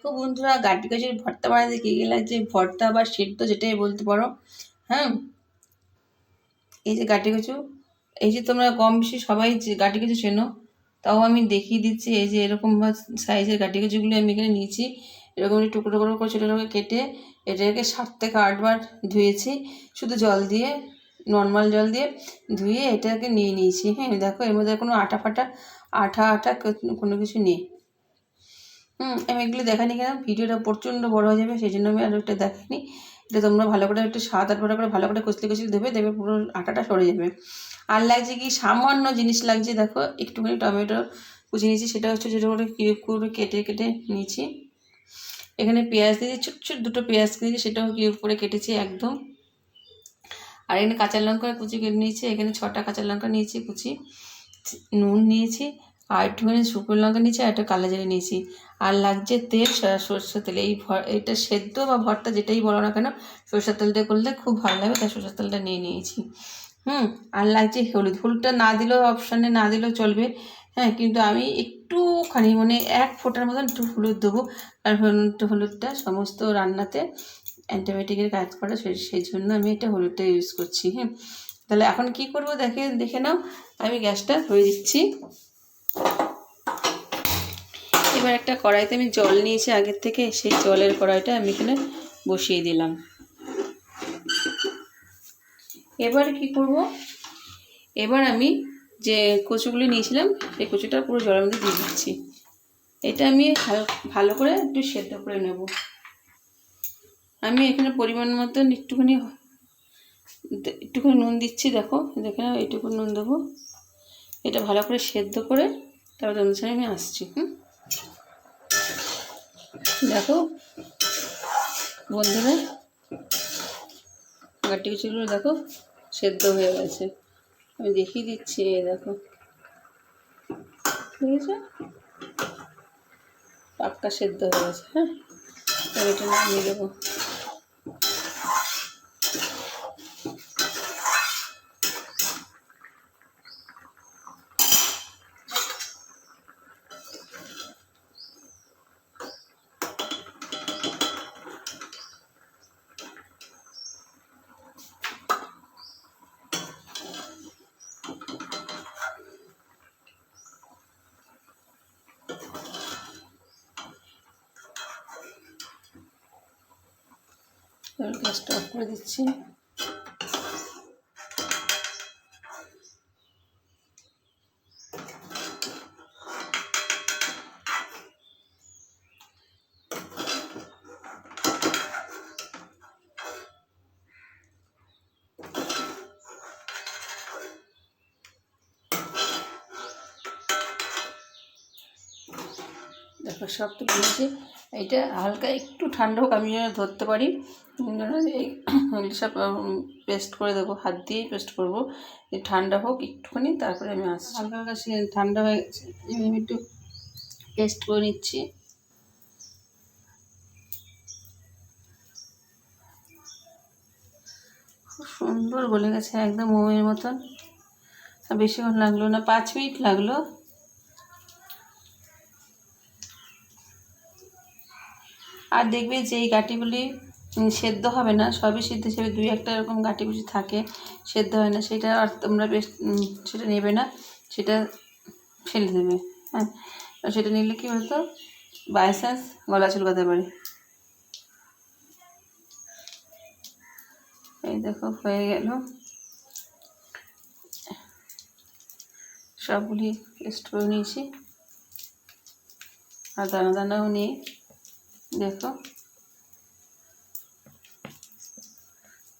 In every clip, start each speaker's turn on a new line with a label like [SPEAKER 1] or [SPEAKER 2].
[SPEAKER 1] দেখো বন্ধুরা, গাটি কচুর ভর্তা বানাতে কি কি লাগছে, ভর্তা বা সেদ্ধ যেটাই বলতে পারো। হ্যাঁ, এই যে গাটি কচু, এই যে তোমরা কম বেশি সবাই যে গাটি কচু চেনো, তাও আমি দেখিয়ে দিচ্ছি। এই যে এরকম সাইজের গাটি কচুগুলো আমি এখানে নিয়েছি। এরকম টুকরো টুকরো করে ছোটো ছোটো কেটে এটাকে 7 থেকে 8 বার ধুয়েছি, শুধু জল দিয়ে, নর্মাল জল দিয়ে ধুয়ে এটাকে নিয়ে নিয়েছি। হ্যাঁ দেখো, এর মধ্যে কোনো আটা ফাটা আঠা আঠা কোনো কিছু নেই। আমি এগুলো দেখাইনি কেন, ভিডিওটা প্রচণ্ড বড় হয়ে যাবে, সেই জন্য আমি আর একটা দেখাইনি। এটা তোমরা ভালো করে একটু 7-8 বার করে ভালো করে কচলি কচলি দেবে, দেবে পুরো আটাটা সরে যাবে। আর লাগছে কি, সামান্য জিনিস লাগছে, দেখো একটুখানি টমেটো কুচি নিয়েছি, সেটা হচ্ছে ছোটো করে কিউব করে কেটে কেটে নিয়েছি। এখানে পেঁয়াজ দিয়েছি, ছোট ছোট 2টো পেঁয়াজ দিয়েছি, সেটাও কিউব করে কেটেছি একদম। আর এখানে কাঁচা লঙ্কা কুচি কেটে নিয়েছি, এখানে 6টা কাঁচা লঙ্কা নিয়েছি কুচি, নুন নিয়েছি, আর একটুখানি শুকনো লঙ্কা নিয়েছি, আর একটা কালো জিরে নিয়েছি। আর লাগছে তেল, সরষের তেল। এটা সেদ্ধ বা ভর্তা যেটাই বলো না কেন, সরষের তেল দিয়ে করলে খুব ভালো লাগে, তাই সরষের তেলটা নিয়ে নিয়েছি। আর লাগছে হলুদ। হলুদটা না দিলেও, অপশানে না দিলেও চলবে। হ্যাঁ, কিন্তু আমি একটুখানি মানে 1 ফোঁটার মতন একটু হলুদ দেবো। আর হলুদটা সমস্ত রান্নাতে অ্যান্টিবায়োটিকের কাজ করে, সেই জন্য আমি এটা হলুদটা ইউজ করছি। হ্যাঁ, তাহলে এখন কি করব দেখে নাও। আমি গ্যাসটা ধরিয়ে দিচ্ছি। এবার একটা কড়াইতে আমি জল নিয়েছি আগের থেকে, সেই জলের কড়াইটা আমি এখানে বসিয়ে দিলাম। এবার কি করব, এবার আমি যে কচুগুলি নিয়েছিলাম সেই কচুটা পুরো জলের মধ্যে দিয়ে দিচ্ছি। এটা আমি ভালো করে একটু সেদ্ধ করে নেব। আমি এখানে পরিমাণ মতন একটুখানি নুন দিচ্ছি। দেখো দেখে নাও, এইটুকু নুন দেবো। এটা ভালো করে সেদ্ধ করে তারপর তোমাদের সামনে আমি আসছি। দেখো বন্ধুরা, গাটি কচুগুলো দেখো সেদ্ধ হয়ে গেছে, আমি দেখিয়ে দিচ্ছি। দেখো, ঠিক আছে, পাক্কা সেদ্ধ হয়ে গেছে। হ্যাঁ, এবার এটা নামিয়ে দেবো। এবার গ্যাসটা অফ করে দিচ্ছি। দেখো সব তো নিয়েছি। এইটা হালকা একটু ঠান্ডা হোক, আমি যেন ধরতে পারি। এই সব পেস্ট করে দেবো, হাত দিয়েই পেস্ট করবো। ঠান্ডা হোক একটুখানি, তারপরে আমি আসছি। হালকা হালকা ঠান্ডা হয়ে গেছে, আমি একটু পেস্ট করে নিচ্ছি। খুব সুন্দর গলে গেছে, একদম মোমের মতন। বেশিক্ষণ লাগলো না, 5 মিনিট লাগলো। আর দেখবে যে এই গাঁটিগুলি সেদ্ধ হবে না, সবই সিদ্ধ হিসেবে 2-1টা এরকম গাঁটিগুলি থাকে, সেদ্ধ হয় না, সেটা আর তোমরা বেশ সেটা নেবে না, সেটা ফেলে দেবে। হ্যাঁ, সেটা নিলে কী হতো, বাই চান্স গলা চুলকাতে পারে। এই দেখো হয়ে গেল, সবগুলি পেস্ট করে নিয়েছি। আর দানা দানাও নিয়ে দেখো,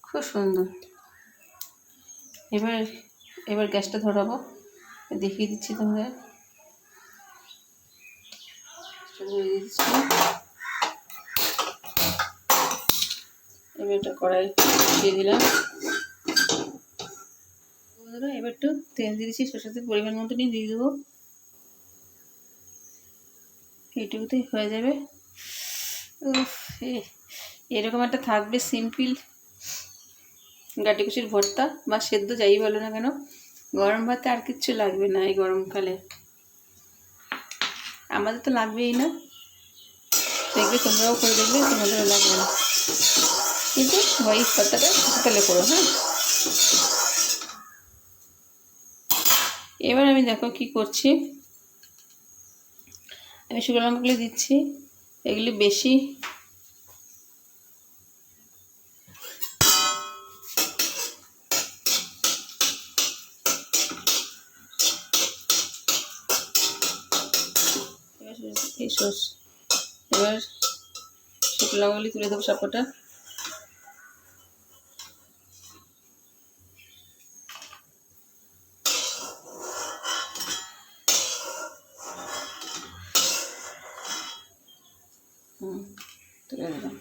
[SPEAKER 1] খুব সুন্দর। এবার গ্যাসটা ধরাবো, দেখিয়ে দিচ্ছি তোমাদের। এবার একটা কড়াই দিয়ে দিলাম। এবার একটু তেল দিয়ে দিচ্ছি, সরষের তেল পরিমাণ মতো নিয়ে দিয়ে দেবো। এইটুকুতেই হয়ে যাবে। এরকম একটা থাকবে সিম্পল গাটি কচুর ভর্তা বা সেদ্ধ, যাই বলো না কেন। গরম ভাতে আর কিচ্ছু লাগবে না এই গরমকালে, আমাদের তো লাগবেই না। দেখবে তোমরাও করে দেখবে, তোমাদেরও লাগবে না। কিন্তু হোয়াইট পাতাটা তাহলে করো। হ্যাঁ, এবার আমি দেখো কি করছি, আমি শুকনো লঙ্কাগুলি দিচ্ছি, এগুলি বেশি এই সস। এবার শুকনো লঙ্কাগুলি তুলে দেবো সবকটা। তুলে দিলাম।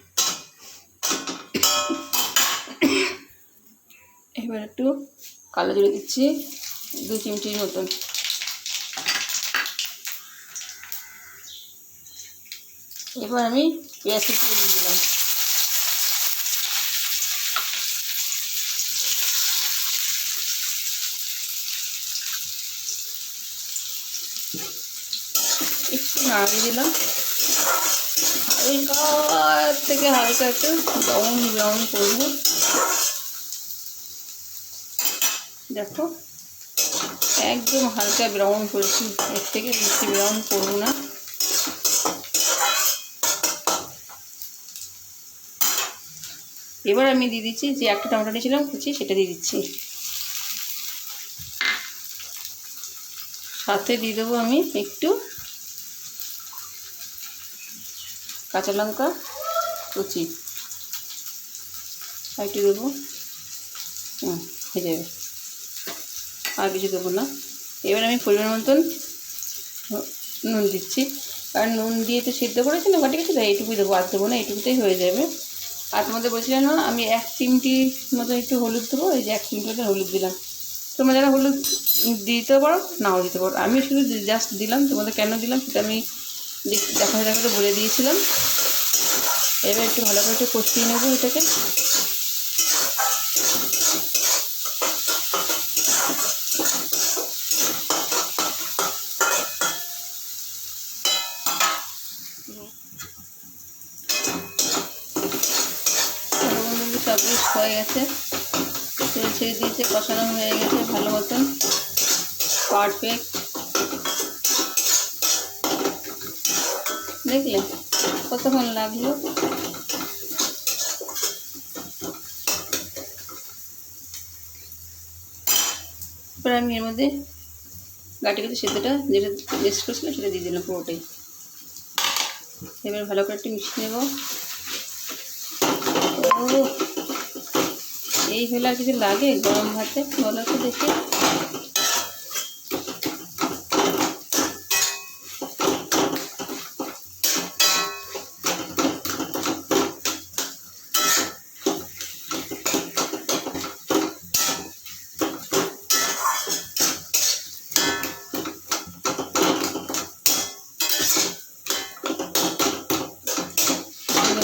[SPEAKER 1] এবার একটু কালো জিরে দিচ্ছি 2 চিমটির মতন। এবার আমি পেঁয়াজ কুচি দিয়ে দিলাম। একটু নাড়িয়ে দিলাম, হালকা থেকে হালকা একটু ব্রাউন ব্রাউন করবো। দেখো একদম হালকা ব্রাউন করেছি, এর থেকে বেশি ব্রাউন করবো না। এবার আমি দিয়ে দিচ্ছি যে একটা টমেটো নিয়েছিলাম কুচি, সেটা দিয়ে দিচ্ছি। সাথে দিয়ে দেবো আমি একটু কাঁচা লঙ্কা কুচি, আর একটু দেবো, হয়ে যাবে, আর কিছু দেবো না। এবার আমি পরিমাণ মতন নুন দিচ্ছি, কারণ নুন দিয়ে তো সিদ্ধ করেছি না বাটি কিছু, তাই এইটুকুই দেবো, আর দেবো না, এইটুকুতেই হয়ে যাবে। আর তোমাদের বলছিলাম না আমি 1 চিমটি মতো একটু হলুদ দেবো, এই যে 1 চিমটি মতো হলুদ দিলাম। তোমরা যারা হলুদ দিতে পারো নাও দিতে পারো, আমি শুধু জাস্ট দিলাম। তোমাদের কেন দিলাম সেটা আমি দেখাতে বলে দিয়েছিলাম। এবার একটু ভালো করে একটু কষিয়ে নেবো এটাকে। সব কিছু হয়ে গেছে, তেল ছেড়ে দিয়েছে, কষানো হয়ে গেছে ভালো মতন, পারফেক্ট। দেখলে কতক্ষণ লাগলো। এবার আমি এর মধ্যে গাটি গাটি সেদ্ধটা যেটা টেস্ট করছিলাম সেটা দিয়ে দিলাম পুরোটাই। এবার ভালো করে একটু মিশিয়ে নেব। ও এই হলে আর কিছু লাগে গরম ভাতে, বলো তো দেখি।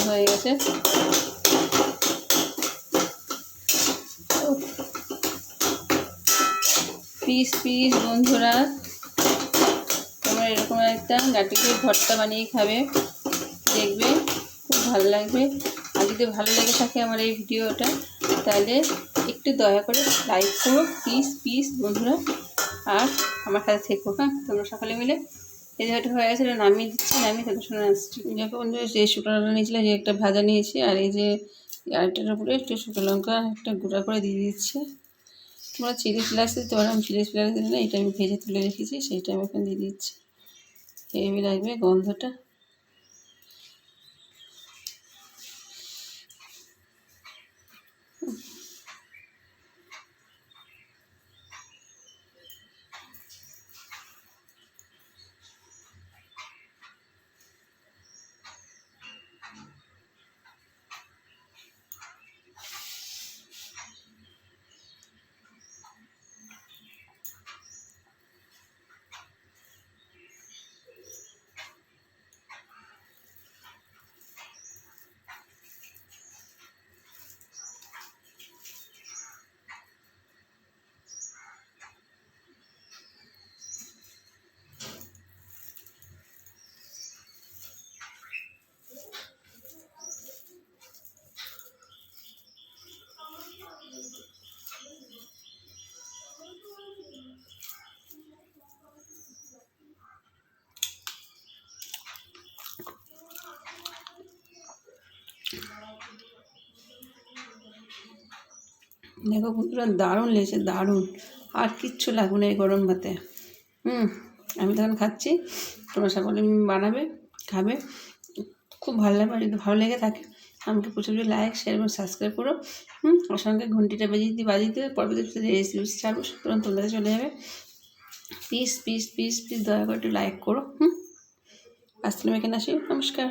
[SPEAKER 1] হয়ে গেছে, পিস পিস বন্ধুরা তোমরা এরকম একটা গাটিকে ভর্তা বানিয়ে খাবে, দেখবে খুব ভালো লাগবে। আর যদি ভালো লেগে থাকে আমার এই ভিডিওটা, তাহলে একটু দয়া করে লাইক করো প্লিজ প্লিজ বন্ধুরা, আর আমার কাছে থেকো। হ্যাঁ, তোমরা সকালে মিলে এই যে হয়ে গেছে, এটা নামিয়ে দিচ্ছি, নামিয়ে তাদের সঙ্গে আসছি। দেখো বন্ধুরা যে শুকনোটা নিয়েছিলাম, যে একটা ভাজা নিয়েছি, আর এই যে আরেকটার উপরে একটু শুকনো লঙ্কা একটা গুঁড়া করে দিয়ে দিচ্ছে। তোমরা চিলি ফ্লেক্স দিতে পারো, আমি চিলি ফ্লেক্স দিলে না, এটা আমি ভেজে তুলে রেখেছি, সেইটা আমি এখন দিয়ে দিচ্ছি। হেভি লাগবে গন্ধটা। দেখো বন্ধুরা, দারুণ লেগেছে, দারুণ। আর কিচ্ছু লাগবে না এই গরম ভাতে। আমি তখন খাচ্ছি, তোমরা সকলে বানাবে, খাবে, খুব ভালো লাগবে। আর যদি ভালো লেগে থাকে আমাকে প্রচুর লাইক, শেয়ার এবং সাবস্ক্রাইব করো। ওর সঙ্গে ঘন্টিটা বাজিয়ে দিবে, পরবর্তী রেসিপি ছাড়বো, সুতরাং তোমাদের চলে যাবে। প্লিজ প্লিজ প্লিজ প্লিজ দয়া করে একটু লাইক করো। আসলে এখানে আসি, নমস্কার।